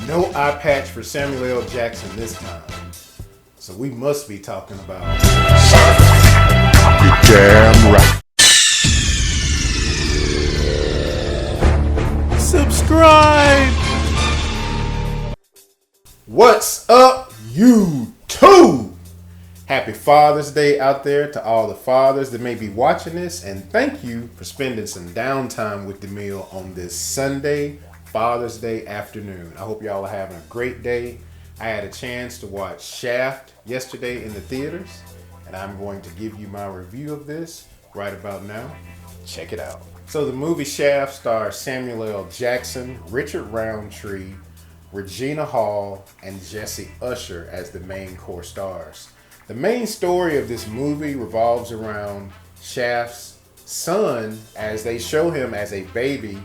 No eye patch for Samuel L. Jackson this time. So we must be talking about... You're damn right. Subscribe! What's up, YouTube? Happy Father's Day out there to all the fathers that may be watching this, and thank you for spending some downtime with the meal on this Sunday, Father's Day afternoon. I hope y'all are having a great day. I had a chance to watch Shaft yesterday in the theaters, and I'm going to give you my review of this right about now. Check it out. So the movie Shaft stars Samuel L. Jackson, Richard Roundtree, Regina Hall, and Jesse Usher as the main core stars. The main story of this movie revolves around Shaft's son as they show him as a baby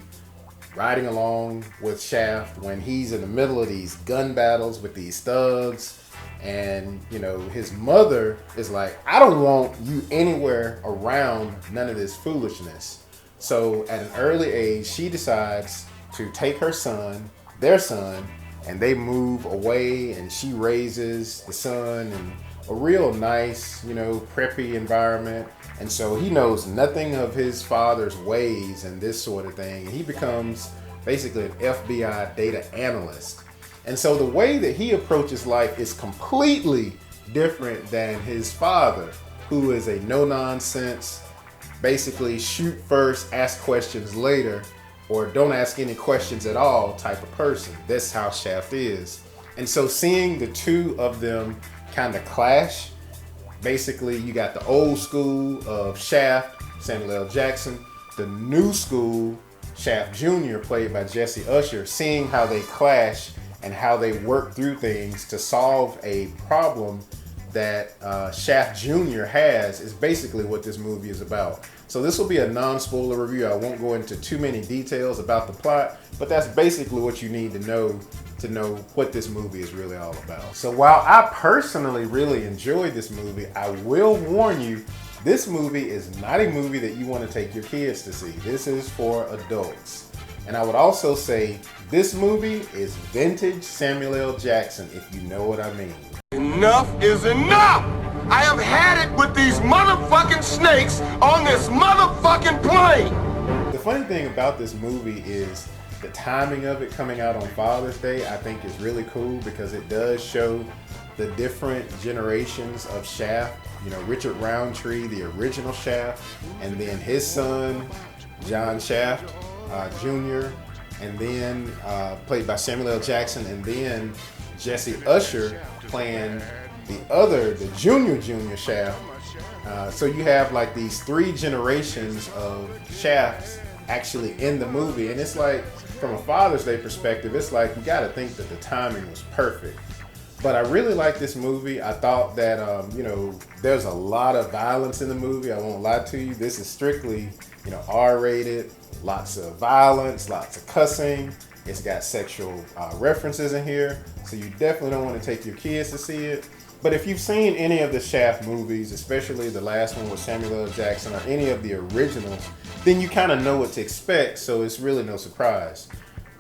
riding along with Shaft when he's in the middle of these gun battles with these thugs. And, you know, his mother is like, I don't want you anywhere around none of this foolishness. So at an early age, she decides to take her son, their son, and they move away, and she raises the son in a real nice, you know, preppy environment. And so he knows nothing of his father's ways and this sort of thing. And he becomes basically an FBI data analyst. And so the way that he approaches life is completely different than his father, who is a no-nonsense, basically shoot first, ask questions later, or don't ask any questions at all type of person. That's how Shaft is. And so seeing the two of them kind of clash, basically you got the old school of Shaft, Samuel L. Jackson, the new school, Shaft Jr., played by Jesse Usher, seeing how they clash and how they work through things to solve a problem that Shaft Jr. has is basically what this movie is about. So this will be a non-spoiler review. I won't go into too many details about the plot, but that's basically what you need to know what this movie is really all about. So while I personally really enjoyed this movie, I will warn you, this movie is not a movie that you want to take your kids to see. This is for adults. And I would also say this movie is vintage Samuel L. Jackson, if you know what I mean. Enough is enough! I have had it with these motherfucking snakes on this motherfucking plane! The funny thing about this movie is the timing of it coming out on Father's Day, I think is really cool because it does show the different generations of Shaft. You know, Richard Roundtree, the original Shaft, and then his son, John Shaft Jr., and then played by Samuel L. Jackson, and then Jesse Usher playing the junior Shaft. So you have like these three generations of Shafts actually in the movie, and it's like, from a Father's Day perspective, it's like you got to think that the timing was perfect. But I really like this movie. I thought that you know, there's a lot of violence in the movie. I won't lie to you. This is strictly, you know, R-rated. Lots of violence, lots of cussing. It's got sexual references in here, so you definitely don't want to take your kids to see it. But if you've seen any of the Shaft movies, especially the last one with Samuel L. Jackson, or any of the originals, then you kind of know what to expect, so it's really no surprise.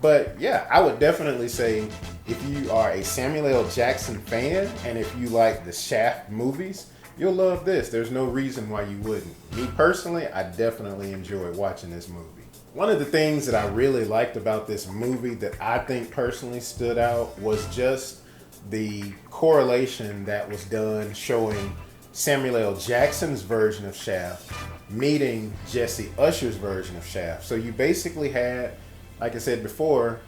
But yeah, I would definitely say if you are a Samuel L. Jackson fan, and if you like the Shaft movies, you'll love this. There's no reason why you wouldn't. Me personally, I definitely enjoyed watching this movie. One of the things that I really liked about this movie that I think personally stood out was just the correlation that was done showing Samuel L. Jackson's version of Shaft meeting Jesse Usher's version of Shaft. So you basically had, like I said before,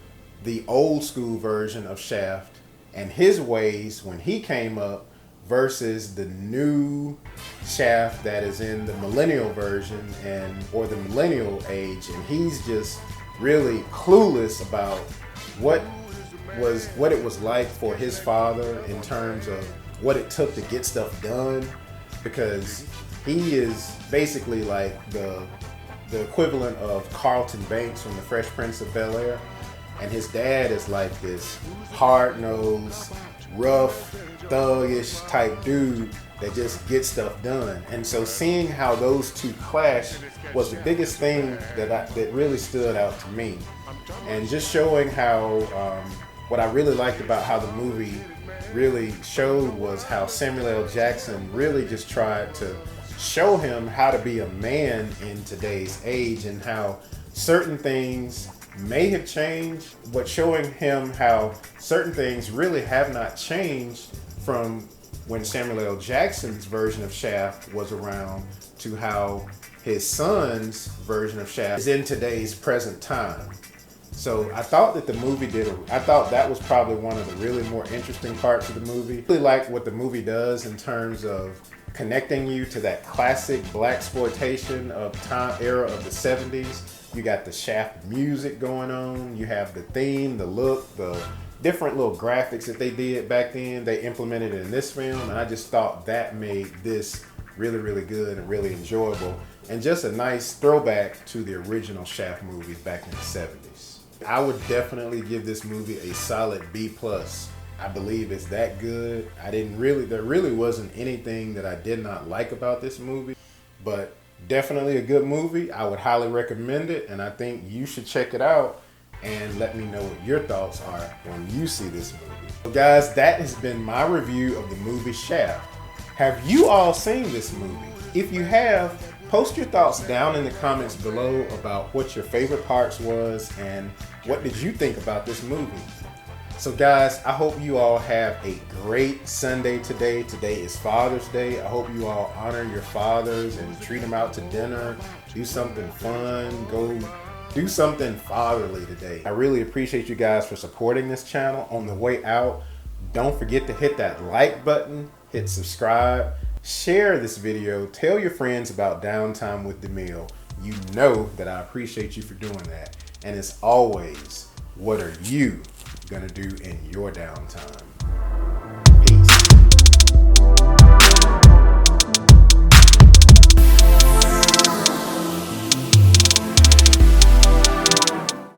the old school version of Shaft and his ways when he came up versus the new Shaft that is in the millennial version or the millennial age, and he's just really clueless about what it was like for his father in terms of what it took to get stuff done, because he is basically like the equivalent of Carlton Banks from the Fresh Prince of Bel-Air, and his dad is like this hard-nosed, rough, thuggish type dude that just gets stuff done. And so seeing how those two clash was the biggest thing that really stood out to me, and just showing how what I really liked about how the movie really showed was how Samuel L. Jackson really just tried to show him how to be a man in today's age, and how certain things may have changed, but showing him how certain things really have not changed from when Samuel L. Jackson's version of Shaft was around to how his son's version of Shaft is in today's present time. So I thought that the movie I thought that was probably one of the really more interesting parts of the movie. I really like what the movie does in terms of connecting you to that classic blaxploitation of time era of the 70s. You got the Shaft music going on, you have the theme, the look, the different little graphics that they did back then, they implemented it in this film, and I just thought that made this really, really good and really enjoyable, and just a nice throwback to the original Shaft movies back in the 70s. I would definitely give this movie a solid B+. I believe it's that good. There really wasn't anything that I did not like about this movie, but definitely a good movie. I would highly recommend it, and I think you should check it out and let me know what your thoughts are when you see this movie. So guys, that has been my review of the movie Shaft. Have you all seen this movie? If you have, post your thoughts down in the comments below about what your favorite parts was and what did you think about this movie. So guys, I hope you all have a great Sunday today. Today is Father's Day. I hope you all honor your fathers and treat them out to dinner. Do something fun. Go do something fatherly today. I really appreciate you guys for supporting this channel. On the way out, don't forget to hit that like button, hit subscribe, share this video, tell your friends about Downtime with DeMille. You know that I appreciate you for doing that. And as always, what are you gonna do in your downtime?